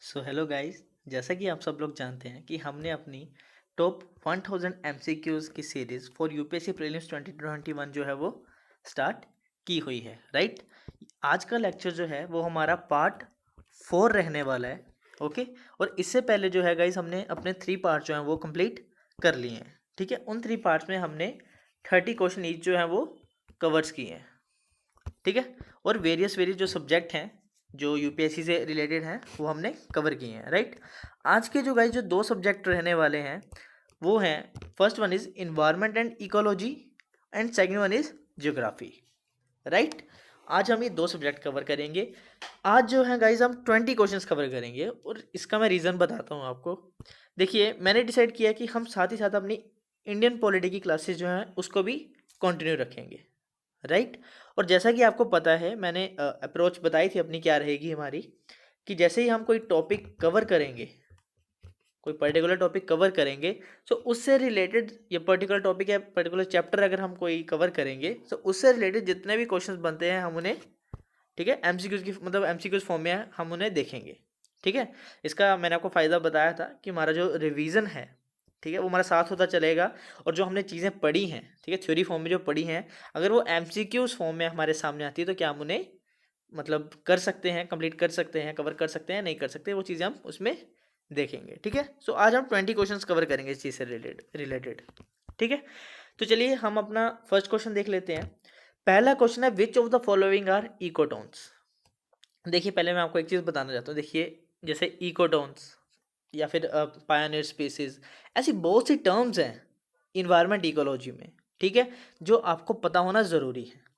So hello guys, जैसा कि आप सब लोग जानते हैं कि हमने अपनी टॉप 1000 एमसीक्यूज़ की सीरीज़ फॉर यूपीएससी प्रीलिम्स 2021 जो है वो स्टार्ट की हुई है, राइट। आज का लेक्चर जो है वो हमारा पार्ट 4 रहने वाला है। ओके। और इससे पहले जो है गाइस हमने अपने 3 पार्ट जो हैं वो कंप्लीट कर लिए हैं। ठीक है, उन 3 पार्ट्स में हमने 30 क्वेश्चन ईच जो है वो कवर्स किए हैं। ठीक है। और वेरियस वेरियस जो सब्जेक्ट हैं जो यूपीएससी से रिलेटेड हैं वो हमने कवर किए हैं, राइट। आज के जो गाइस जो 2 सब्जेक्ट रहने वाले हैं वो हैं, first one is environment and ecology and second one is geography, right. आज हम ये 2 सब्जेक्ट कवर करेंगे। आज जो है गाइज हम 20 क्वेश्चंस कवर करेंगे और इसका मैं रीज़न बताता हूँ आपको। देखिए, मैंने डिसाइड किया कि हम साथ ही साथ अपनी इंडियन पॉलिटी की क्लासेस जो हैं उसको भी कंटिन्यू रखेंगे, राइट। और जैसा कि आपको पता है, मैंने अप्रोच बताई थी अपनी क्या रहेगी हमारी, कि जैसे ही हम कोई टॉपिक कवर करेंगे, कोई पर्टिकुलर टॉपिक कवर करेंगे, तो उससे रिलेटेड ये पर्टिकुलर टॉपिक या पर्टिकुलर चैप्टर अगर हम कोई कवर करेंगे तो उससे रिलेटेड जितने भी क्वेश्चंस बनते हैं हम उन्हें, ठीक है, एमसीक्यूज की मतलब एमसीक्यूज फॉर्म में हम उन्हें देखेंगे। ठीक है। इसका मैंने आपको फ़ायदा बताया था कि हमारा जो रिवीजन है, ठीक है, वो हमारा साथ होता चलेगा। और जो हमने चीज़ें पढ़ी हैं, ठीक है, थ्योरी फॉर्म में जो पढ़ी हैं, अगर वो एमसीक्यूज फॉर्म में हमारे सामने आती है तो क्या हम उन्हें मतलब कर सकते हैं, कंप्लीट कर सकते हैं, कवर कर सकते हैं, नहीं कर सकते, वो चीज़ें हम उसमें देखेंगे। ठीक है। सो आज हम 20 क्वेश्चंस कवर करेंगे इस चीज़ से रिलेटेड। ठीक है। तो चलिए हम अपना फर्स्ट क्वेश्चन देख लेते हैं। पहला क्वेश्चन है, which of the following are ecotones. देखिए, पहले मैं आपको एक चीज़ बताना चाहता हूँ। देखिए, जैसे इकोटोन्स या फिर पायोनियर स्पीसीज, ऐसी बहुत सी टर्म्स हैं इन्वायरमेंट इकोलॉजी में, ठीक है, जो आपको पता होना ज़रूरी है।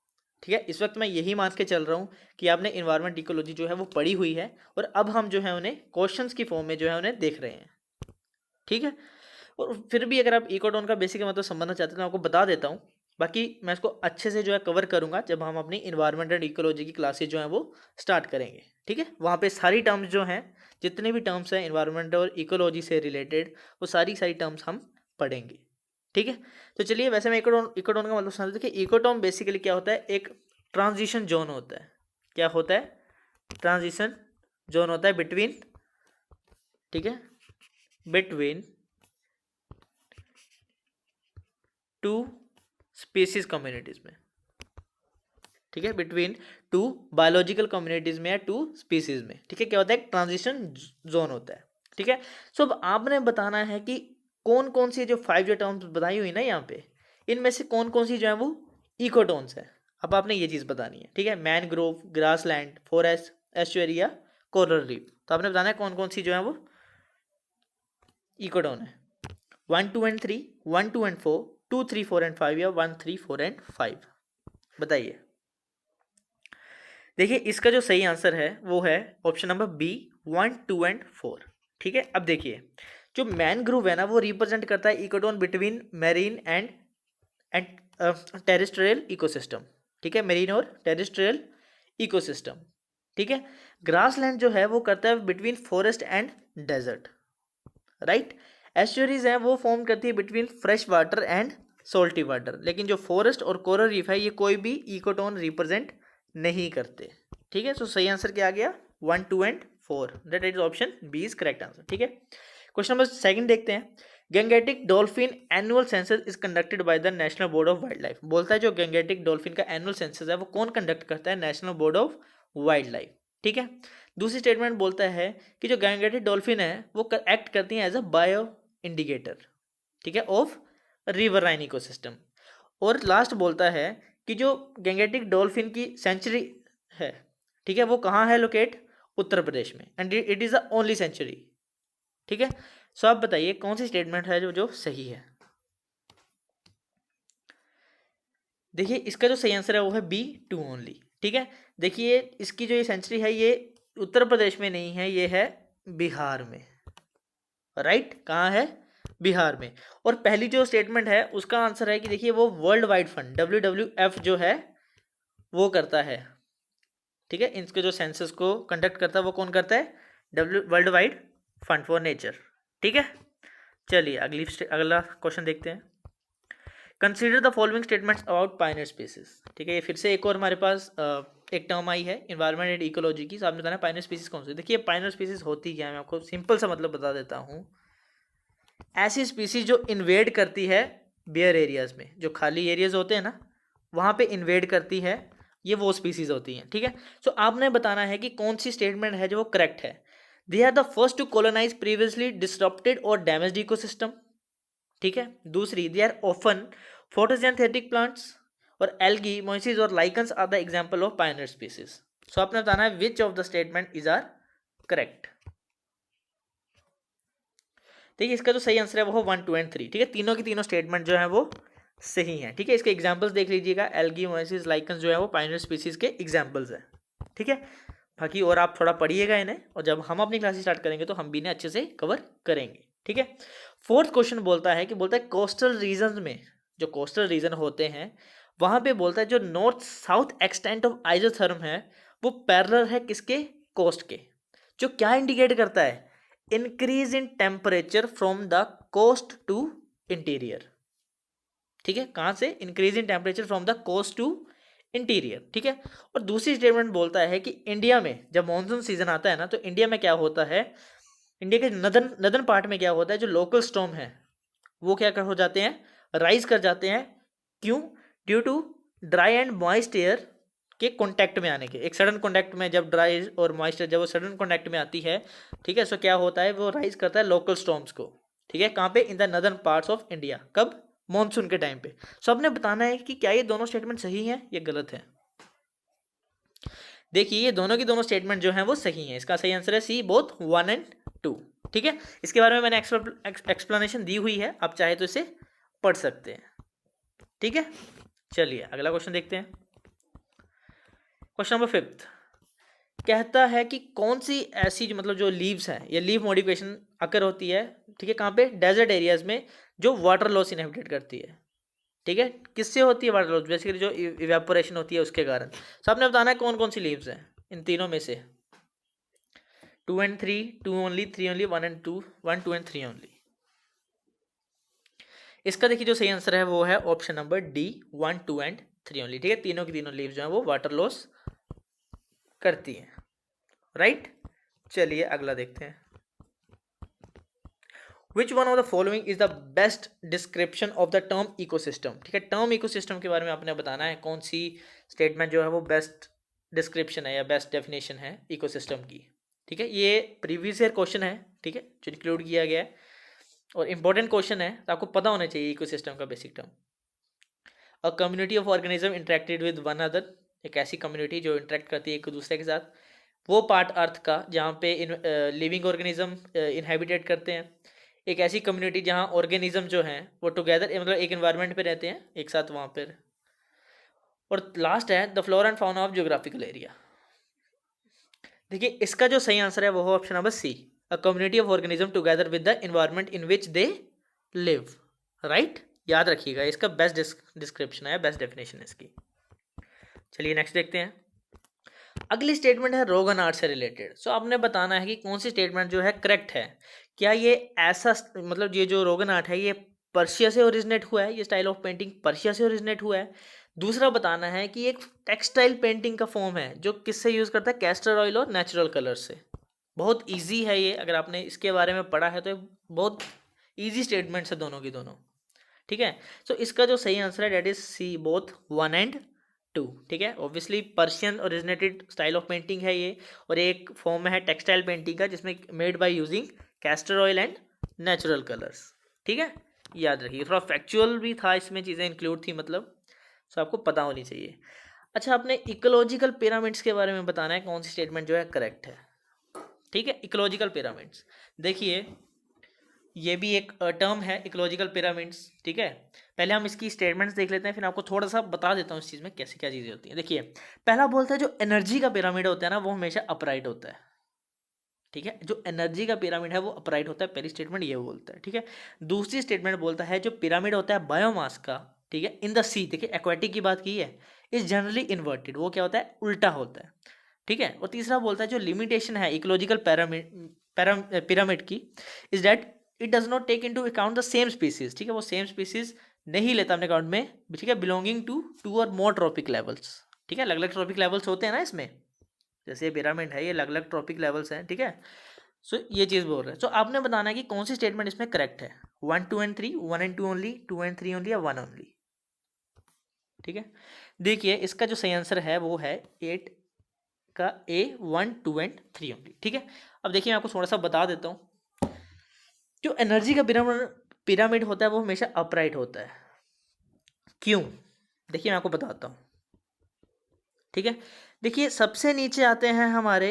ठीक है, इस वक्त मैं यही मान के चल रहा हूँ कि आपने इन्वायरमेंट इकोलॉजी जो है वो पढ़ी हुई है और अब हम जो है उन्हें क्वेश्चंस की फॉर्म में जो है उन्हें देख रहे हैं। ठीक है। और फिर भी अगर आप इकोटोन का बेसिक मतलब समझना चाहते हैं तो मैं आपको बता देता हूँ। बाकी मैं इसको अच्छे से जो है कवर करूँगा जब हम अपनी इन्वायरमेंट एंड इकोलॉजी की क्लासेज जो हैं वो स्टार्ट करेंगे। ठीक है, वहाँ पे सारी टर्म्स जो हैं, जितने भी टर्म्स हैं इन्वायरमेंट और इकोलॉजी से रिलेटेड, वो सारी सारी टर्म्स हम पढ़ेंगे। ठीक है। तो चलिए, वैसे मैं इकोटोन इकोटोन का मतलब समझते हैं कि इकोटोन बेसिकली क्या होता है, एक ट्रांजिशन जोन होता है। क्या होता है? ट्रांजिशन जोन होता है बिटवीन, ठीक है, बिटवीन टू स्पीसीज कम्युनिटीज में। ठीक है, बिटवीन टू बायोलॉजिकल कम्युनिटीज में या टू स्पीसीज में। ठीक है, क्या होता है? एक ट्रांजिशन जोन होता है। ठीक है। सो अब आपने बताना है कि कौन कौन सी जो 5 जो टर्म्स बताई हुई ना यहाँ पे, इनमें से कौन कौन सी जो है वो इकोटोन्स है। अब आपने ये चीज़ बतानी है। ठीक है, मैनग्रोव, ग्रासलैंड, फॉरेस्ट, एस्चुएरी या कोरल रीफ। तो आपने बताना है कौन कौन सी जो है वो इकोटोन है। 1 2 एंड 3, 1 2 एंड 4, 2 3 4 एंड 5 या 1 3 4 एंड 5। बताइए। देखिए, इसका जो सही आंसर है वो है ऑप्शन नंबर बी, 1 2 एंड 4। ठीक है। अब देखिए, जो मैनग्रोव है ना वो रिप्रेजेंट करता है ecotone between marine and terrestrial ecosystem. ठीक है, मेरीन और टेरेस्ट्रियल इकोसिस्टम। ठीक है। ग्रासलैंड जो है वो करता है between forest and desert, right. Estuaries हैं वो फॉर्म करती है between fresh water and salty water. लेकिन जो फॉरेस्ट और कोरल रीफ है ये कोई भी इकोटोन रिप्रेजेंट नहीं करते। ठीक है। सो सही आंसर क्या आ गया? 1 2 and 4, that is option B is correct answer. ठीक है। क्वेश्चन नंबर 2 देखते हैं। Gangetic dolphin annual census is conducted by the national board of wildlife. बोलता है जो गैंगेटिक डॉल्फिन का एनुअल सेंसस है वो कौन कंडक्ट करता है? National board of wildlife. ठीक है। दूसरी स्टेटमेंट बोलता है कि जो गैंगेटिक डॉल्फिन है वो एक्ट करती है एज अ बायो इंडिकेटर, ठीक है, ऑफ रिवराइन इकोसिस्टम। और लास्ट बोलता है कि जो गैंगेटिक डॉल्फिन की सेंचुरी है, ठीक है, वो कहाँ है लोकेट? उत्तर प्रदेश में, and it is the only sanctuary. ठीक है। सो आप बताइए कौन सी स्टेटमेंट है जो जो सही है। देखिए, इसका जो सही आंसर है वो है बी, 2 ओनली। ठीक है। देखिए, इसकी जो ये सेंचुरी है ये उत्तर प्रदेश में नहीं है, ये है बिहार में, राइट। कहाँ है? बिहार में। और पहली जो स्टेटमेंट है उसका आंसर है कि देखिए वो वर्ल्ड वाइड फंड WWF जो है वो करता है। ठीक है, इनके जो सेंसस को कंडक्ट करता है वो कौन करता है? World wide fund for nature. ठीक है। चलिए अगला क्वेश्चन देखते हैं। Consider the following statements about Pioneer species. ठीक है, ये फिर से एक और हमारे पास एक टर्म आई है इन्वायरमेंट एंड इकोलॉजी की, तो आपने बताना पाइनर स्पीसीज कौन सी। देखिए पाइनर स्पीसीज होती क्या है, मैं आपको सिंपल सा मतलब बता देता हूँ। ऐसी स्पीसीज जो इन्वेड करती है बेयर एरियाज में, जो खाली एरियाज होते हैं ना वहाँ पे इन्वेड करती है, ये वो स्पीसीज होती हैं, ठीक है। सो आपने बताना है कि कौन सी स्टेटमेंट है जो वो करेक्ट है। They are the first to colonise previously disrupted और डैमेज्ड इकोसिस्टम, ठीक है। दूसरी, they are often photosynthetic plants, और एल्गी, मोइसिस और lichens are the example of pioneer species. So आपने बताना है which of the statement is are correct. देखिए इसका जो सही आंसर है वो 1, 2 एंड 3, ठीक है। तीनों की तीनों स्टेटमेंट जो है वो सही है, ठीक है। इसके एग्जांपल्स देख लीजिएगा, एल्गी, मोइसिस, लाइकन्स जो है वो पायनियर स्पीसीज के एग्जांपल्स है, ठीक है। बाकी और आप थोड़ा पढ़िएगा इन्हें, और जब हम अपनी क्लासेस स्टार्ट करेंगे तो हम भी इन्हें अच्छे से कवर करेंगे, ठीक है। फोर्थ क्वेश्चन बोलता है कोस्टल रीजन में, जो कोस्टल रीजन होते हैं वहां पे बोलता है जो north south extent of isotherm है वो पैरेलल है किसके, कोस्ट के, जो क्या इंडिकेट करता है, increase in temperature from the coast to interior, ठीक है। कहां से, increase in temperature from the coast to interior, ठीक है। और दूसरी स्टेटमेंट बोलता है कि इंडिया में जब मानसून सीजन आता है ना, तो इंडिया में क्या होता है, इंडिया के नदर्न पार्ट में क्या होता है, जो लोकल स्टॉर्म है वो क्या कर हो जाते हैं, राइज कर जाते हैं। क्यों, due to dry and moist air के कॉन्टैक्ट में आने के, एक सडन कॉन्टैक्ट में, जब ड्राई और मॉइस्ट एयर जब वो सडन कॉन्टैक्ट में आती है, ठीक है। सो क्या होता है, वो राइज करता है लोकल स्टॉर्म्स को, ठीक है। कहाँ पे, in the northern parts of India, कब, मॉनसून के टाइम पे। सो आपने बताना है कि क्या ये दोनों स्टेटमेंट सही हैं या गलत है। देखिए ये दोनों की दोनों स्टेटमेंट जो हैं वो सही हैं, इसका सही आंसर है सी, बोथ 1 एंड 2, ठीक है। इसके बारे में मैंने एक्सप्लेनेशन दी हुई है, आप चाहे तो इसे पढ़ सकते हैं, ठीक है। चलिए अगला क्वेश्चन देखते हैं। क्वेश्चन नंबर 5 कहता है कि कौन सी ऐसी जो मतलब जो लीव्स हैं, ये लीव मॉडिफिकेशन अकर होती है, ठीक है, कहाँ पे, डेजर्ट एरियाज में, जो वाटर लॉस इनहिबिटेट करती है, ठीक है। किससे होती है वाटर लॉस, बेसिकली जो इवेपोरेशन होती है उसके कारण। सब आपने बताना है कौन कौन सी लीव्स हैं इन तीनों में से, 2 and 3, 2 only, 3 only, 1 and 2, 1, 2 and 3 only। इसका देखिए जो सही आंसर है वो है option number D, 1, 2 and 3 only, ठीक है। तीनों की तीनों लीव्स जो है वो वाटर लॉस करती हैं, राइट। चलिए अगला देखते हैं। Which one of the following is the best description of the term ecosystem, ठीक है। टर्म इकोसिस्टम के बारे में आपने बताना है कौन सी स्टेटमेंट जो है वो बेस्ट डिस्क्रिप्शन है या बेस्ट डेफिनेशन है इकोसिस्टम की, ठीक है। ये प्रीवियस ईयर क्वेश्चन है, ठीक है, जो इंक्लूड किया गया है और इंपॉर्टेंट क्वेश्चन है, तो आपको पता होना चाहिए इकोसिस्टम का basic term. A community of organism interacted with one other, एक ऐसी कम्युनिटी जो इंटरेक्ट करती है एक दूसरे के साथ, वो पार्ट अर्थ का जहाँ पे लिविंग ऑर्गेनिज्म इनहेबिटेट करते हैं। एक ऐसी कम्युनिटी जहाँ ऑर्गेनिज्म जो हैं वो टुगेदर मतलब एक एनवायरनमेंट पे रहते हैं एक साथ वहाँ पर। और लास्ट है the flora and fauna of geographical area. देखिए इसका जो सही आंसर है वो है option number C, a community of organism together with the environment in which they live, right. याद रखिएगा, इसका बेस्ट डिस्क्रिप्शन है, बेस्ट डेफिनेशन है इसकी। चलिए नेक्स्ट देखते हैं। अगली स्टेटमेंट है रोगन आर्ट से रिलेटेड। सो आपने बताना है कि कौन सी स्टेटमेंट जो है करेक्ट है। क्या ये ऐसा मतलब ये जो रोगन आर्ट है ये पर्शिया से ओरिजिनेट हुआ है, ये स्टाइल ऑफ पेंटिंग पर्शिया से ओरिजिनेट हुआ है। दूसरा बताना है कि एक टेक्सटाइल पेंटिंग का फॉर्म है जो किससे यूज़ करता है, कैस्टर ऑयल और नेचुरल कलर से। बहुत इजी है ये, अगर आपने इसके बारे में पढ़ा है तो बहुत इजी स्टेटमेंट्स है दोनों की दोनों, ठीक है। सो इसका जो सही आंसर है that is C, both 1 and 2, ठीक है। Obviously Persian originated style of painting है ये, और एक फॉर्म है टेक्सटाइल पेंटिंग का जिसमें made by using castor oil and natural colours, ठीक है। याद रखिए, थोड़ा फैक्चुअल भी था इसमें, चीज़ें इंक्लूड थी मतलब, सो आपको पता होनी चाहिए। अच्छा, आपने इकोलॉजिकल पिरामिड्स के बारे में बताना है कौन सी स्टेटमेंट जो है करेक्ट है, ठीक है। इकोलॉजिकल पिरामिड्स, देखिए ये भी एक टर्म है इकोलॉजिकल पिरामिड्स, ठीक है। पहले हम इसकी स्टेटमेंट्स देख लेते हैं, फिर आपको थोड़ा सा बता देता हूँ इस चीज़ में कैसे क्या चीज़ें होती हैं। देखिए पहला बोलता है जो एनर्जी का पिरामिड होता है ना वो हमेशा अपराइट होता है, ठीक है। जो एनर्जी का पिरामिड है वो अपराइट होता है, पहली स्टेटमेंट ये बोलता है, ठीक है। दूसरी स्टेटमेंट बोलता है जो पिरामिड होता है बायोमास का, ठीक है, इन द सी, देखिए एक्वाटिक की बात की है, इज जनरली इन्वर्टेड, वो क्या होता है, उल्टा होता है, ठीक है। और तीसरा बोलता है जो लिमिटेशन है इकोलॉजिकल पिरामिड की is that it does not take into account the same species, ठीक है, वो सेम स्पीसीज नहीं लेता अपने अकाउंट में, ठीक है, बिलोंगिंग टू 2 और मोर ट्रॉपिक लेवल्स, ठीक है, अलग अलग ट्रॉपिक लेवल्स होते हैं ना इसमें, जैसे पिरामिड है ये अलग अलग ट्रॉपिक लेवल्स हैं, ठीक है। सो ये चीज़ बोल रहे हैं। सो आपने बताना है कि कौन सी स्टेटमेंट इसमें करेक्ट है, 1 2 and 3, 1 and 2 only, 2 and 3 only, या 1 ओनली। ठीक है, देखिए इसका जो सही आंसर है वो है 8 का ए, 1 2 एंड 3 ओनली। ठीक है, अब देखिए मैं आपको थोड़ा सा बता देता हूँ, जो एनर्जी का पिरामिड होता है वो हमेशा अपराइट होता है। क्यों, देखिए मैं आपको बताता हूँ। ठीक है, देखिए सबसे नीचे आते हैं हमारे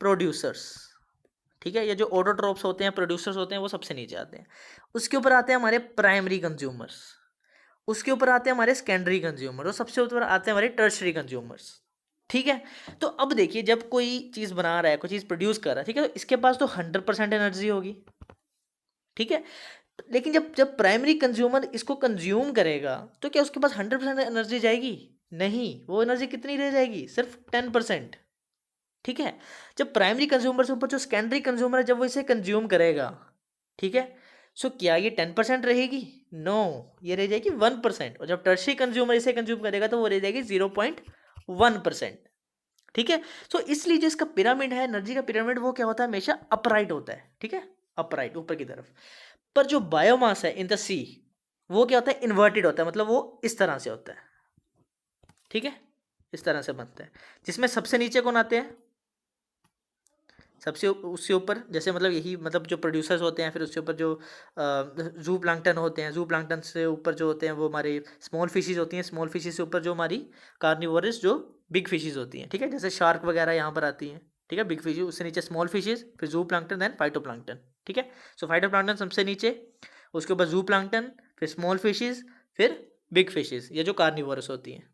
प्रोड्यूसर्स, ठीक है, ये जो ऑटोट्रॉप्स होते हैं, प्रोड्यूसर्स होते हैं, वो सबसे नीचे आते हैं। उसके ऊपर आते हैं हमारे प्राइमरी कंज्यूमर्स, उसके ऊपर आते हैं हमारे सेकेंडरी कंज्यूमर, और सबसे ऊपर आते हैं हमारे टर्शरी कंज्यूमर्स। ठीक है, तो अब देखिए जब कोई चीज़ बना रहा है, कोई चीज़ प्रोड्यूस कर रहा है, ठीक है, तो इसके पास तो 100% एनर्जी होगी। ठीक है, लेकिन जब जब प्राइमरी कंज्यूमर इसको कंज्यूम करेगा तो क्या उसके पास 100% एनर्जी जाएगी? नहीं, वो एनर्जी कितनी रह जाएगी? सिर्फ 10%। ठीक है, जब प्राइमरी कंज्यूमर से ऊपर जो सेकेंडरी कंज्यूमर है, जब वो इसे कंज्यूम करेगा, ठीक है, सो क्या ये 10% रहेगी? नो, ये रह जाएगी 1%। और जब टर्शरी कंज्यूमर इसे कंज्यूम करेगा तो वो रह जाएगी 0.1%। ठीक है, सो इसलिए जो इसका पिरामिड है, एनर्जी का पिरामिड, वो क्या होता है? हमेशा अपराइट होता है। ठीक है, अपराइट, ऊपर की तरफ। पर जो बायोमास है इन द सी, वो क्या होता है? इन्वर्टेड होता है, मतलब वो इस तरह से होता है। ठीक है, इस तरह से बनता है, जिसमें सबसे नीचे कौन आते हैं? सबसे उससे ऊपर, जैसे मतलब यही, मतलब जो प्रोड्यूसर्स होते हैं, फिर उससे ऊपर जो जू प्लांक्टन होते हैं, जू प्लांक्टन से ऊपर जो होते हैं वो हमारे स्मॉल फिशेज होती हैं, स्मॉल फिशेज से ऊपर जो हमारी कार्निवोरस जो बिग फिशेज होती हैं। ठीक है, जैसे शार्क वगैरह यहाँ पर आती हैं। ठीक है, बिग फिशेज, उससे नीचे स्मॉल फिशेज, फिर जू प्लांक्टन, देन फाइटोप्लांक्टन। ठीक है, सो फाइटोप्लांक्टन सबसे नीचे, उसके ऊपर जू प्लांक्टन, फिर स्मॉल फिशेज, फिर बिग फिशेज, ये जो कार्निवोरस होती हैं।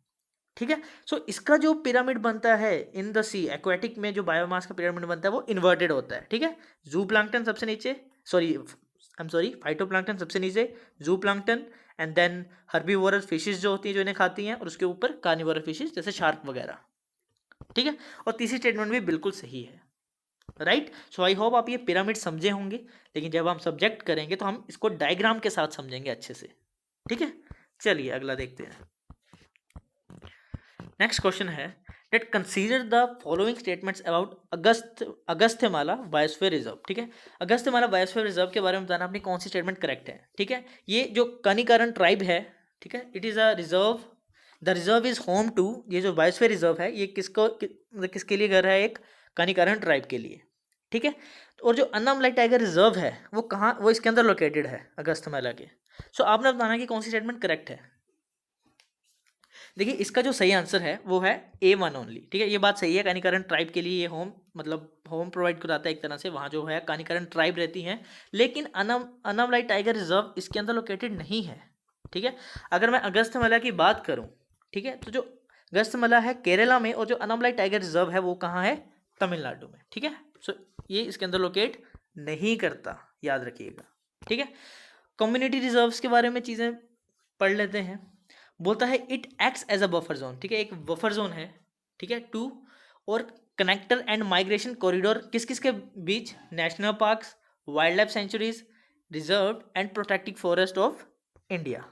ठीक है, सो इसका जो पिरामिड बनता है इन द सी, एक्वेटिक में जो बायोमास का पिरामिड बनता है वो इन्वर्टेड होता है। ठीक है, जू प्लांक्टन सबसे नीचे, फाइटोप्लांक्टन सबसे नीचे, जू प्लांक्टन, एंड देन हर्बीवोरस फिशेस जो होती हैं, जो इन्हें खाती हैं, और उसके ऊपर कार्निवोरस फिशेस जैसे शार्क वगैरह। ठीक है, और तीसरी स्टेटमेंट भी बिल्कुल सही है। राइट, सो आई होप आप ये पिरामिड समझे होंगे, लेकिन जब हम सब्जेक्ट करेंगे तो हम इसको डायग्राम के साथ समझेंगे अच्छे से। ठीक है, चलिए अगला देखते हैं। नेक्स्ट क्वेश्चन है that consider the following statements about Agasthyamala biosphere reserve. ठीक है, अगस्त्यमाला बायोस्फीयर रिजर्व के बारे में बताना अपनी कौन सी स्टेटमेंट करेक्ट है। ठीक है, ये जो कनिकारण ट्राइब है, ठीक है, it is a reserve, the reserve is home to, ये जो बायोस्फीयर रिजर्व है ये किसके लिए घर है? एक कनिकारण ट्राइब के लिए। ठीक है, और जो अन्नामलाई टाइगर रिजर्व है वो कहाँ, वो इसके अंदर लोकेटेड है, अगस्त्यमाला के। सो आपने बताना कि कौन सी स्टेटमेंट करेक्ट है। देखिए इसका जो सही आंसर है वो है A1 ओनली। ठीक है, ये बात सही है, कानिकरण ट्राइब के लिए ये होम, मतलब होम प्रोवाइड कराता है एक तरह से, वहाँ जो है कानिकरण ट्राइब रहती हैं। लेकिन अनामलाई टाइगर रिजर्व इसके अंदर लोकेटेड नहीं है। ठीक है, अगर मैं अगस्त्यमाला की बात करूँ, ठीक है, तो जो अगस्त्यमाला है केरला में, और जो अनामलाई टाइगर रिजर्व है वो कहाँ है? तमिलनाडु में। ठीक है, सो ये इसके अंदर लोकेट नहीं करता, याद रखिएगा। ठीक है, कम्युनिटी रिजर्व्स के बारे में चीज़ें पढ़ लेते हैं। बोलता है it acts as a buffer zone. ठीक है, एक बफर जोन है। ठीक है, टू और कनेक्टर एंड माइग्रेशन कॉरिडोर किस किस के बीच? National parks, wildlife sanctuaries, reserve and protected forest of India.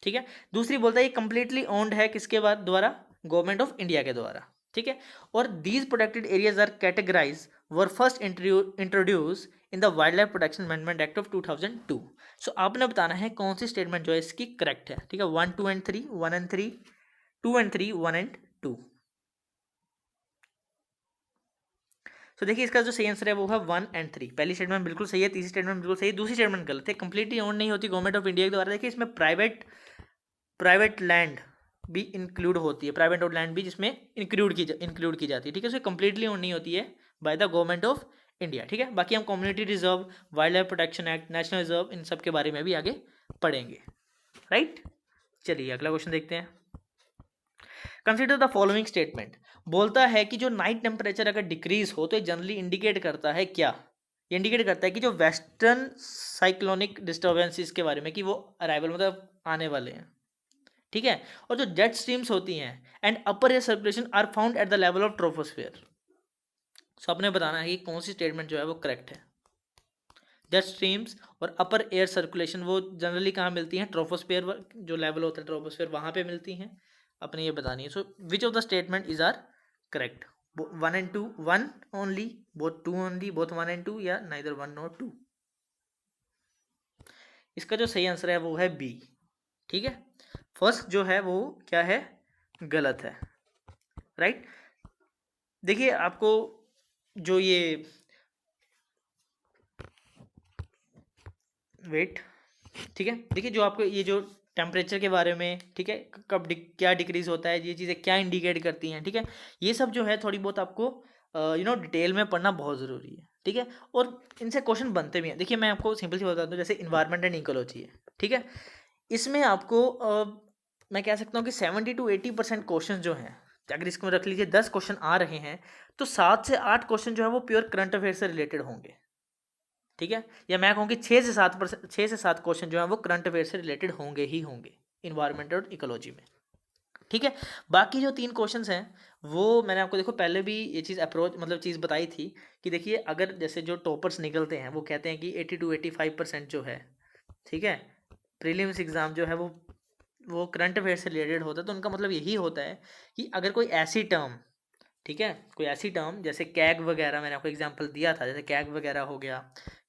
ठीक है, दूसरी बोलता है ये कंप्लीटली ओन्ड है किसके द्वारा? गवर्नमेंट ऑफ इंडिया के द्वारा। ठीक है, और these protected areas are categorize were first introduce in the wildlife protection amendment act of 2002। So आपने बताना है कौन सी स्टेटमेंट जो है इसकी करेक्ट है। ठीक है, 1 2 एंड 3, 1 एंड 3, 2 एंड 3, 1 एंड 2। सो देखिए इसका जो सही आंसर है वो है 1 एंड 3। पहली स्टेटमेंट बिल्कुल सही है, तीसरी स्टेटमेंट बिल्कुल सही है, दूसरी स्टेटमेंट गलत है, कंप्लीटली ओन नहीं होती गवर्नमेंट ऑफ इंडिया के द्वारा। देखिए इसमें प्राइवेट लैंड भी इंक्लूड होती है, प्राइवेट लैंड भी जिसमें इंक्लूड की जाती है। ठीक है, सो कंप्लीटली ओन नहीं होती है by the government of India. ठीक है, बाकी हम community reserve, wildlife protection act, national reserve, इन सब के बारे में भी आगे पढ़ेंगे। राइट, चलिए अगला क्वेश्चन देखते हैं। Consider the following statement. बोलता है कि जो नाइट टेम्परेचर अगर डिक्रीज हो तो ये जनरली इंडिकेट करता है क्या? ये इंडिकेट करता है कि जो वेस्टर्न साइक्लोनिक डिस्टर्बेंसेस के बारे में, कि वो अराइवल मतलब आने वाले हैं। ठीक है, और जो जेट स्ट्रीम्स होती हैं and upper air circulation are found at the level of troposphere. So आपने बताना है कि कौन सी स्टेटमेंट जो है वो करेक्ट है। जेट स्ट्रीम्स और अपर एयर सर्कुलेशन वो जनरली कहाँ मिलती हैं? ट्रोपोस्फेयर, जो लेवल होता है ट्रोपोस्फेयर वहाँ पे मिलती हैं। अपने ये बतानी है। So which of the statement is are correct, 1 and 2, 1 only, both 2 only, both 1 and 2, या नाइदर 1 nor 2। इसका जो सही आंसर है वो है बी। ठीक है, फर्स्ट जो है वो क्या है, गलत है, राइट। देखिए आपको जो ये वेट, ठीक है, देखिए जो आपको ये जो टेम्परेचर के बारे में, ठीक है, कब क्या डिक्रीज होता है, ये चीज़ें क्या इंडिकेट करती हैं, ठीक है, ये सब जो है थोड़ी बहुत आपको डिटेल में पढ़ना बहुत ज़रूरी है। ठीक है, और इनसे क्वेश्चन बनते भी हैं। देखिए मैं आपको सिंपल सी बता दूं, जैसे इन्वायरमेंट एंड इकोलॉजी है, ठीक है, इसमें आपको मैं कह सकता हूँ कि 70 to 80% क्वेश्चन जो हैं, अगर इसको रख लीजिए 10 क्वेश्चन आ रहे हैं तो 7 से 8 क्वेश्चन जो है वो प्योर करंट अफेयर से रिलेटेड होंगे। ठीक है, या मैं कहूँ कि 6 से 7 क्वेश्चन जो है वो करंट अफेयर से रिलेटेड होंगे ही होंगे इन्वायरमेंट और इकोलॉजी में। ठीक है, बाकी जो 3 क्वेश्चंस हैं वो मैंने आपको देखो पहले भी ये चीज़ अप्रोच मतलब चीज़ बताई थी कि देखिए अगर जैसे जो टॉपर्स निकलते हैं वो कहते हैं कि 80 to 85% जो है, ठीक है, प्रीलिम्स एग्ज़ाम जो है वो करंट अफेयर से रिलेटेड होता है। तो उनका मतलब यही होता है कि अगर कोई ऐसी टर्म, ठीक है, कोई ऐसी टर्म जैसे कैग वगैरह, मैंने आपको एग्जांपल दिया था, जैसे कैग वगैरह हो गया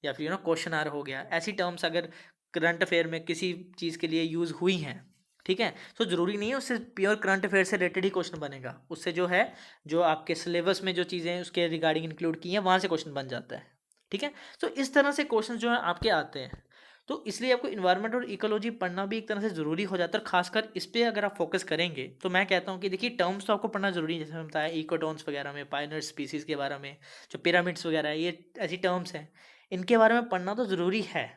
या फिर क्वेश्चन आर हो गया, ऐसी टर्म्स अगर करंट अफेयर में किसी चीज़ के लिए यूज़ हुई हैं, ठीक है, तो ज़रूरी नहीं है उससे प्योर करंट अफेयर से रिलेटेड ही क्वेश्चन बनेगा, उससे जो है जो आपके सिलेबस में जो चीज़ें उसके रिगार्डिंग इंक्लूड की हैं वहाँ से क्वेश्चन बन जाता है। ठीक है, तो इस तरह से क्वेश्चन जो है आपके आते हैं। तो इसलिए आपको इन्वायरमेंट और इकोलॉजी पढ़ना भी एक तरह से ज़रूरी हो जाता है, और खासकर इस पर अगर आप फोकस करेंगे तो मैं कहता हूँ कि देखिए टर्म्स तो आपको पढ़ना ज़रूरी है, जैसे मैंने बताया इकोटोन्स वगैरह में, पायनियर स्पीसीज़ के बारे में, जो पिरामिड्स वगैरह है, ये ऐसी टर्म्स हैं, इनके बारे में पढ़ना तो ज़रूरी है।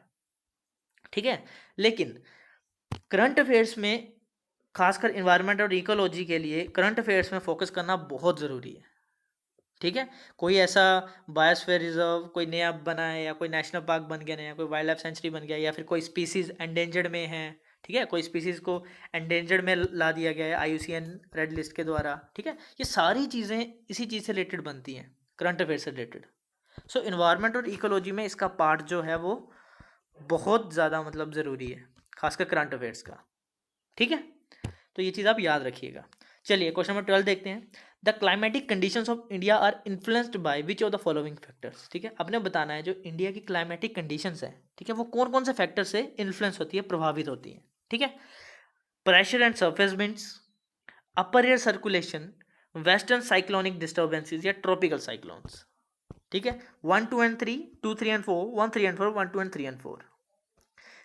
ठीक है, लेकिन करंट अफेयर्स में, खासकर इन्वायरमेंट और इकोलॉजी के लिए करंट अफेयर्स में फोकस करना बहुत ज़रूरी है। ठीक है, कोई ऐसा बायोस्फीयर रिजर्व कोई नया बना है, या कोई नेशनल पार्क बन गया नया, कोई वाइल्ड लाइफ सेंचुरी बन गया, या फिर कोई स्पीसीज एंडेंजर्ड में है, ठीक है, कोई स्पीसीज को एंडेंजर्ड में ला दिया गया है IUCN रेड लिस्ट के द्वारा। ठीक है, ये सारी चीज़ें इसी चीज़ से रिलेटेड बनती हैं, करंट अफेयर से रिलेटेड। सो इन्वायरमेंट और इकोलॉजी में इसका पार्ट जो है वो बहुत ज़्यादा मतलब ज़रूरी है, खासकर करंट अफेयर्स का। ठीक है, तो ये चीज़ आप याद रखिएगा। चलिए क्वेश्चन नंबर 12 देखते हैं। The climatic conditions of India are influenced by which of the following factors. ठीक है, आपने बताना है जो इंडिया की क्लाइमेटिक कंडीशंस है, ठीक है, वो कौन कौन से फैक्टर से इन्फ्लुएंस होती है, प्रभावित होती है। ठीक है, pressure and surface winds, upper air circulation, western cyclonic disturbances, या ट्रॉपिकल साइक्लोन्स। ठीक है, 1 2 and 3, 2 3 and 4, 1 3 and 4, 1 2 and 3 and 4।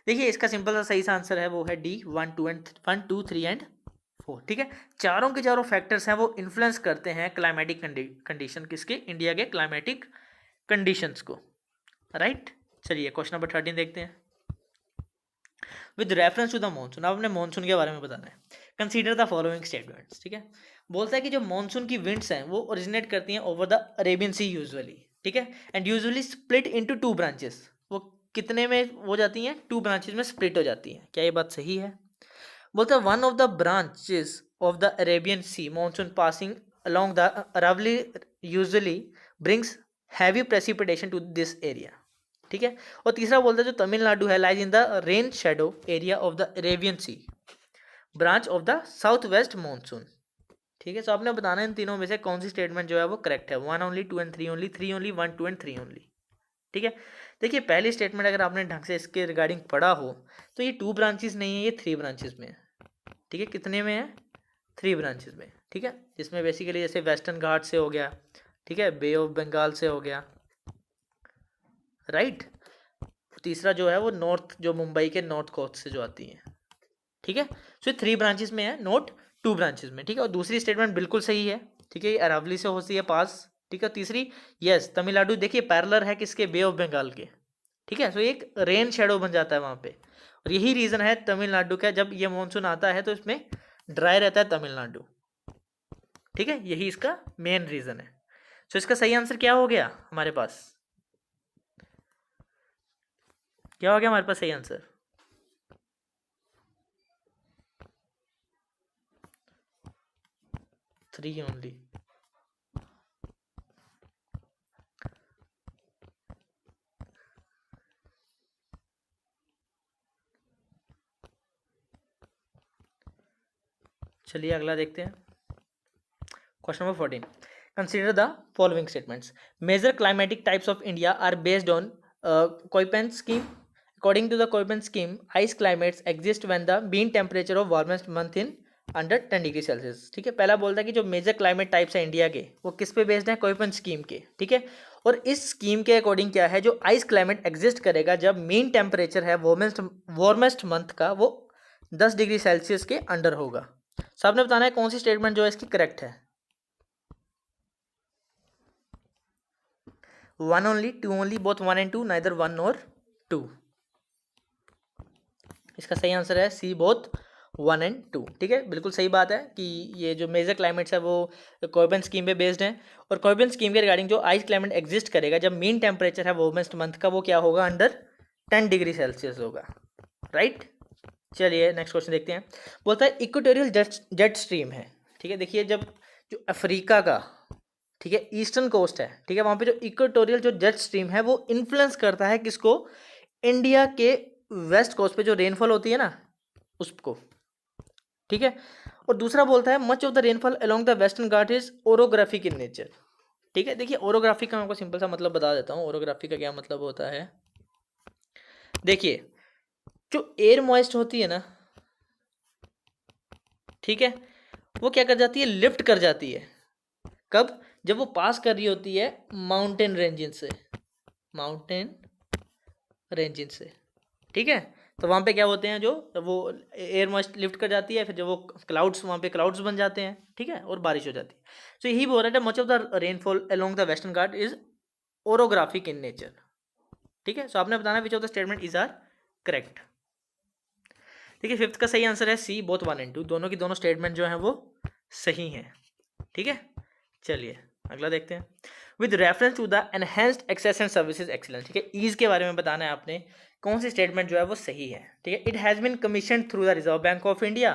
देखिए इसका सिंपल सा सही सा आंसर है वो है डी, 1 2 3 and 4। ठीक है, चारों के चारों फैक्टर्स हैं वो इन्फ्लुएंस करते हैं क्लाइमेटिक कंडीशन, किसके, इंडिया के क्लाइमेटिक कंडीशंस को, राइट। चलिए क्वेश्चन नंबर 13 देखते हैं। With reference to the monsoon, अब अपने मानसून के बारे में बताना है। Consider the following statements. ठीक है, बोलता है कि जो मानसून की विंड्स हैं वो ओरिजिनेट करती हैं over the Arabian sea usually, ठीक है, and usually split into 2 branches. वो कितने में हो जाती हैं, 2 ब्रांचेस में स्प्लिट हो जाती हैं। क्या ये बात सही है? बोलते हैं one of the branches of the Arabian sea monsoon passing along the Aravalli usually brings heavy precipitation to this area। ठीक है, और तीसरा बोलता है जो तमिलनाडु है lies in the rain shadow area of the Arabian sea branch of the south west monsoon. ठीक है, तो आपने बताना है इन तीनों में से कौन सी स्टेटमेंट जो है वो करेक्ट है। 1 only, 2 and 3 only, 3 only, 1 2 and 3 only. ठीक है, देखिए पहली स्टेटमेंट अगर आपने ढंग से इसके रिगार्डिंग पढ़ा हो तो ये 2 ब्रांचेस नहीं है, ये 3 ब्रांचेस में है। ठीक है, कितने में है, 3 ब्रांचेस में। ठीक है, जिसमें बेसिकली जैसे वेस्टर्न घाट से हो गया, ठीक है, बे ऑफ बंगाल से हो गया, राइट। तीसरा जो है वो नॉर्थ, जो मुंबई के नॉर्थ कोस्ट से जो आती है। ठीक है, सो 3 ब्रांचेस में है, नॉट 2 ब्रांचेस में। ठीक है, और दूसरी स्टेटमेंट बिल्कुल सही है। ठीक है, ये अरावली से होती है पास। ठीक है, तीसरी यस तमिलनाडु, देखिए पैरेलल है किसके, बे ऑफ बंगाल के। ठीक है, सो एक रेन शेडो बन जाता है वहाँ पे, और यही रीज़न है तमिलनाडु का, जब ये मानसून आता है तो इसमें ड्राई रहता है तमिलनाडु। ठीक है, यही इसका मेन रीज़न है। सो इसका सही आंसर क्या हो गया हमारे पास, क्या हो गया हमारे पास सही आंसर? Three only. चलिए अगला देखते हैं। Question number 14, consider the following statements. Major climatic types of India are based on Koeppen scheme. According to the Koeppen scheme, ice climates exist when the mean temperature of warmest month in under 10 degree Celsius. ठीक है, पहला बोलता है कि जो major climate types है India के वो किस पे बेस्ड है, कोइपेन स्कीम के। ठीक है, और इस स्कीम के अकॉर्डिंग क्या है, जो आइस क्लाइमेट एग्जिस्ट करेगा जब मीन टेम्परेचर है वार्मेस्ट मंथ का वो 10 डिग्री सेल्सियस के अंडर होगा। सो आपने बताना है कौन सी स्टेटमेंट जो है इसकी करेक्ट है। 1 only, 2 only, both 1 and 2, neither 1 और 2। इसका सही आंसर है सी, बोथ 1 and 2। ठीक है, बिल्कुल सही बात है कि ये जो मेजर क्लाइमेट्स है वो कोइपेन स्कीम पे बेस्ड हैं, और कोइपेन स्कीम के रिगार्डिंग जो आइस क्लाइमेट एग्जिस्ट करेगा जब मीन टेम्परेचर है वार्मेस्ट मंथ का वो क्या होगा, अंडर 10 डिग्री सेल्सियस होगा। राइट, चलिए नेक्स्ट क्वेश्चन देखते हैं। बोलता है इक्वेटोरियल जेट स्ट्रीम है। ठीक है, देखिए जब जो अफ्रीका का, ठीक है, ईस्टर्न कोस्ट है, ठीक है, वहाँ पे जो इक्वेटोरियल जो जेट स्ट्रीम है वो इन्फ्लुएंस करता है किसको, इंडिया के वेस्ट कोस्ट पे जो रेनफॉल होती है ना उसको। ठीक है, और दूसरा बोलता है much of the rainfall along the Western Ghat is orographic in nature. ठीक है, देखिए ओरोग्राफी का मैं आपको सिंपल सा मतलब बता देता हूँ। ओरोग्राफी का क्या मतलब होता है, देखिए जो एयर मॉइस्ट होती है ना, ठीक है, वो क्या कर जाती है, लिफ्ट कर जाती है। कब, जब वो पास कर रही होती है माउंटेन रेंजिन से, माउंटेन रेंजिन से। ठीक है, तो वहाँ पे क्या होते हैं, जो वो एयर मॉइस्ट लिफ्ट कर जाती है, फिर जब वो क्लाउड्स, वहाँ पे क्लाउड्स बन जाते हैं। ठीक है, और बारिश हो जाती है। तो यही बोल रहा है much of the rainfall along the Western Ghat is orographic in nature. ठीक है, सो आपने बताना which of the statement is are correct. देखिए फिफ्थ का सही आंसर है सी, बोथ 1 and 2, दोनों की दोनों स्टेटमेंट जो है वो सही हैं। ठीक है, चलिए अगला देखते हैं। With reference to the enhanced access and services excellence. ठीक है, ईज के बारे में बताना है आपने, कौन सी स्टेटमेंट जो है वो सही है। ठीक है, it has been commission through the Reserve Bank of India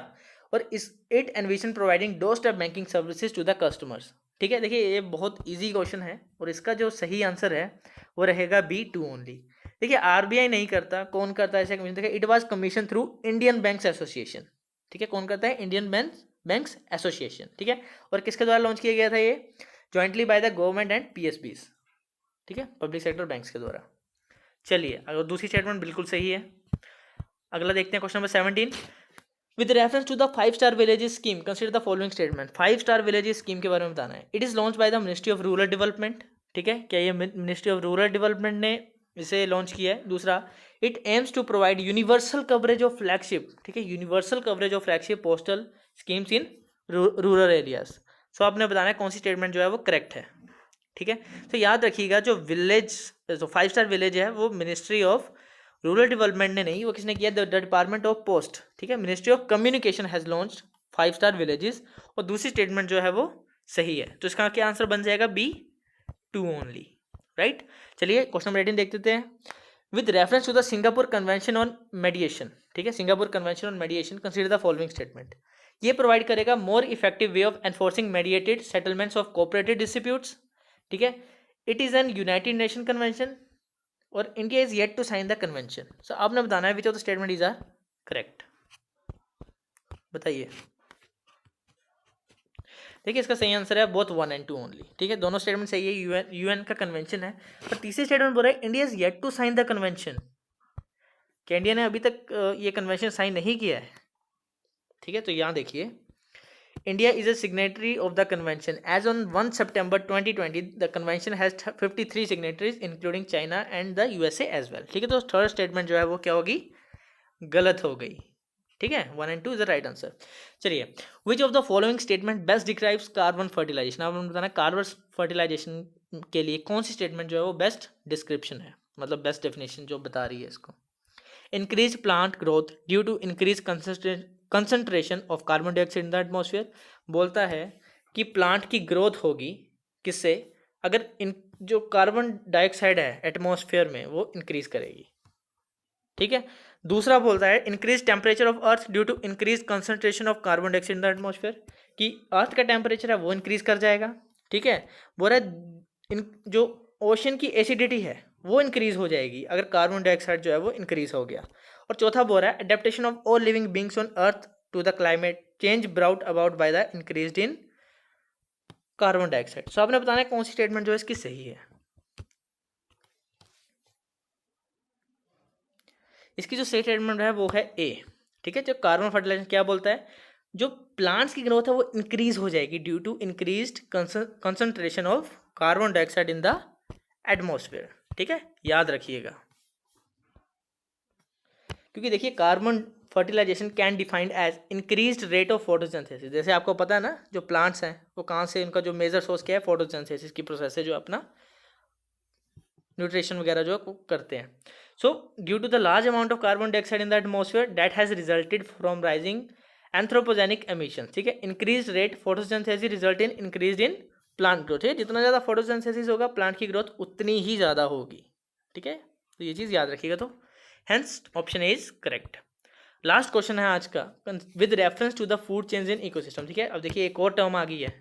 और इस it envision providing door step banking services to the customers. ठीक है, देखिए ये बहुत ईजी क्वेश्चन है और इसका जो सही आंसर है वो रहेगा बी, 2 ओनली। देखिए आरबीआई नहीं करता, कौन करता है ऐसा कमीशन, देखिए it was commission through Indian banks association. ठीक है, कौन करता है, इंडियन बैंक्स एसोसिएशन। ठीक है, और किसके द्वारा लॉन्च किया गया था ये, jointly bye the government and PSBs. ठीक है, पब्लिक सेक्टर बैंक्स के द्वारा। चलिए अगर दूसरी स्टेटमेंट बिल्कुल सही है। अगला देखते हैं question number 17, with reference to the five star villages scheme consider the following statement. Five star villages scheme के बारे में बताना है। It is launch by the ministry of rural development. ठीक है, क्या ये मिनिस्ट्री ऑफ रूरल डेवलपमेंट ने इसे लॉन्च किया है। दूसरा, it aims to provide universal coverage of flagship. ठीक है, universal coverage of flagship postal schemes in rural areas. So आपने बताना है कौन सी स्टेटमेंट जो है वो करेक्ट है। ठीक है, तो याद रखिएगा जो विलेज, जो 5-स्टार विलेज है वो मिनिस्ट्री ऑफ रूरल डेवलपमेंट ने नहीं, वो किसने किया, द डिपार्टमेंट ऑफ पोस्ट। ठीक है, ministry of communication has launch five-star villages, और दूसरी स्टेटमेंट जो है वो सही है। तो इसका क्या आंसर बन जाएगा, बी, 2 ओनली। राइट, चलिए क्वेश्चन नंबर 18 देखते हैं। With reference to the Singapore convention on mediation. ठीक है, Singapore convention on mediation consider the following statement. ये प्रोवाइड करेगा more effective way of enforcing mediated settlements of cooperative disputes. ठीक है, it is an United Nation convention और India is yet to sign the convention. So आपने बताना है which of the statement is are correct, बताइए। देखिए इसका सही आंसर है बोथ 1 and 2 ओनली। ठीक है, दोनों स्टेटमेंट सही है। यूएन का कन्वेंशन है, पर तीसरी स्टेटमेंट बोल रहा है India is yet to sign the convention. क्या इंडिया ने अभी तक ये कन्वेंशन साइन नहीं किया है। ठीक है, तो यहाँ देखिए, India is a signatory of the convention. As on 1 September 2020, the convention has 53 signatories, including China and the USA as well. ठीक है, तो थर्ड स्टेटमेंट जो है वो क्या होगी, गलत हो गई। ठीक है, 1 and 2 is the right answer. चलिए, which of the following statement best describes carbon fertilisation. आप हमें बताना कार्बन फर्टिलाइजेशन के लिए कौन सी स्टेटमेंट जो है वो बेस्ट डिस्क्रिप्शन है, मतलब बेस्ट डेफिनेशन जो बता रही है इसको। Increase plant growth due to increase concentration of carbon dioxide in the atmosphere. बोलता है कि प्लांट की ग्रोथ होगी किससे, अगर इन जो कार्बन डाइऑक्साइड है एटमॉस्फेयर में वो इंक्रीज करेगी। ठीक है, दूसरा बोलता है increase temperature of earth due to increase concentration of carbon dioxide in the atmosphere, कि अर्थ का टेम्परेचर है वो इंक्रीज कर जाएगा। ठीक है, बोल रहा है जो ओशन की एसिडिटी है वो इंक्रीज हो जाएगी अगर कार्बन डाइऑक्साइड जो है वो इंक्रीज हो गया। और चौथा बोल रहा है adaptation of all living beings on earth to the climate change brought about by the increased in carbon dioxide. So आपने बताना है कौन सी स्टेटमेंट जो है इसकी सही है। इसकी जो सही स्टेटमेंट है वो है ए। ठीक है, जो कार्बन फर्टिलाइजर क्या बोलता है, जो प्लांट्स की ग्रोथ है वो इंक्रीज हो जाएगी due to increased concentration of carbon dioxide in the atmosphere. ठीक है, याद रखिएगा, क्योंकि देखिए carbon fertilization can defined as increased rate of photosynthesis. जैसे आपको पता है ना, जो प्लांट्स हैं वो कहाँ से, उनका जो मेजर सोर्स क्या है, फोटोसिंथेसिस की प्रोसेस से जो अपना न्यूट्रिशन वगैरह जो है करते हैं। So due to the large amount of carbon dioxide in the atmosphere that has resulted from rising anthropogenic emission. ठीक है, increase rate photosynthesis result in increase in plant growth. है, जितना ज़्यादा फोटोसिंथेसिस होगा प्लांट की ग्रोथ उतनी ही ज़्यादा होगी। ठीक है, तो ये चीज़ याद रखिएगा। तो hence option A is correct. Last question है आज का, with reference to the food change in ecosystem. ठीक है, अब देखिए एक और टर्म आ गई है,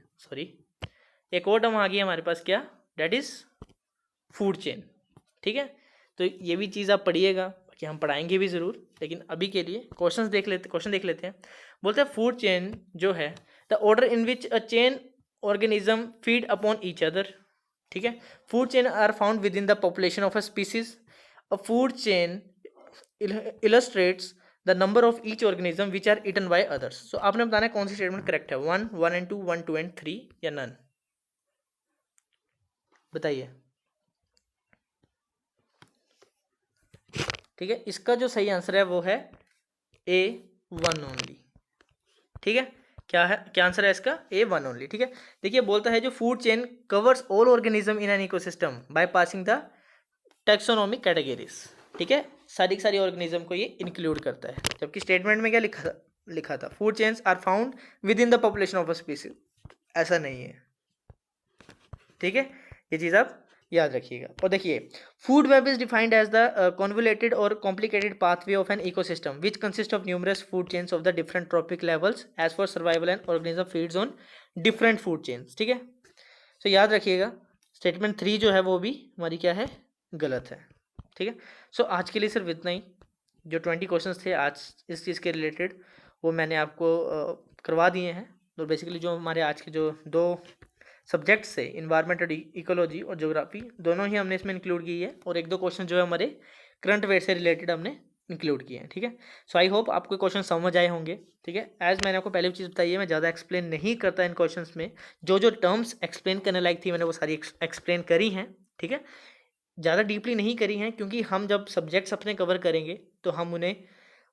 एक और टर्म आ गई है हमारे पास, क्या, डेट इज फूड चेन। ठीक है, तो ये भी चीज़ आप पढ़िएगा, कि हम पढ़ाएंगे भी ज़रूर, लेकिन अभी के लिए क्वेश्चन देख लेते हैं। बोलते हैं फूड चेन जो है the order in which a chain organism feed upon each other. ठीक है, food chain are found within the population of a species. A food chain illustrates the number of each organism which are eaten by others. So आपने बताना है कौन सी statement correct है, 1, 1 and 2, 1, 2 and 3 या none, बताइए। ठीक है, इसका जो सही आंसर है वो है ए 1 ओनली। ठीक है, क्या है, क्या आंसर है इसका, ए 1 ओनली। ठीक है, देखिए बोलता है जो food chain covers all organism in an ecosystem by passing the taxonomic categories. ठीक है, सारी ऑर्गेनिज्म को ये इंक्लूड करता है, जबकि स्टेटमेंट में क्या लिखा था, food chains are found within the population of a species, ऐसा नहीं है। ठीक है, ये चीज़ आप याद रखिएगा। और देखिए food web is defined as the convoluted और complicated pathway of an ecosystem which consist of numerous food chains of the different trophic levels as for survival and organism feeds on different food chains. ठीक है, तो याद रखिएगा statement 3 जो है वो भी हमारी क्या है, गलत है। ठीक है, सो आज के लिए सिर्फ इतना ही। जो 20 क्वेश्चंस थे आज इस चीज़ के रिलेटेड वो मैंने आपको करवा दिए हैं। तो बेसिकली जो हमारे आज के जो 2 सब्जेक्ट्स से इन्वायरमेंट और इकोलॉजी और ज्योग्राफी दोनों ही हमने इसमें इंक्लूड की है, और 1-2 क्वेश्चन जो है हमारे करंट अफेयर से रिलेटेड हमने इंक्लूड किए हैं। ठीक है, सो आई होप आपको क्वेश्चन समझ आए होंगे। ठीक है, एज मैंने आपको पहले भी चीज़ बताई है, मैं ज़्यादा एक्सप्लेन नहीं करता इन क्वेश्चंस में, जो टर्म्स एक्सप्लेन करने लायक थी मैंने वो सारी एक्सप्लेन करी हैं। ठीक है, ज़्यादा डीपली नहीं करी हैं, क्योंकि हम जब सब्जेक्ट्स अपने कवर करेंगे तो हम उन्हें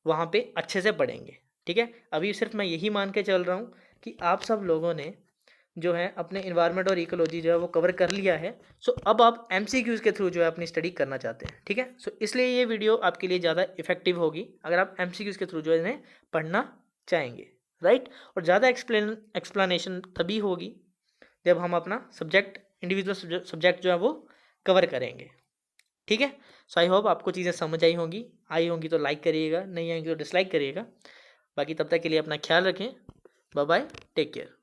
वहाँ पे अच्छे से पढ़ेंगे। ठीक है, अभी सिर्फ मैं यही मान के चल रहा हूँ कि आप सब लोगों ने जो है अपने इन्वायरमेंट और इकोलॉजी जो है वो कवर कर लिया है। सो अब आप MCQs के थ्रू जो है अपनी स्टडी करना चाहते हैं। ठीक है, सो इसलिए ये वीडियो आपके लिए ज़्यादा इफेक्टिव होगी अगर आप MCQs के थ्रू जो है इन्हें पढ़ना चाहेंगे, राइट। और ज़्यादा एक्सप्लेनेशन तभी होगी जब हम अपना सब्जेक्ट, इंडिविजुअल सब्जेक्ट जो है वो कवर करेंगे। ठीक है, सो आई होप आपको चीज़ें समझ आई होंगी तो लाइक करिएगा, नहीं आएंगी तो डिसलाइक करिएगा। बाकी तब तक के लिए अपना ख्याल रखें। Bye bye, take care.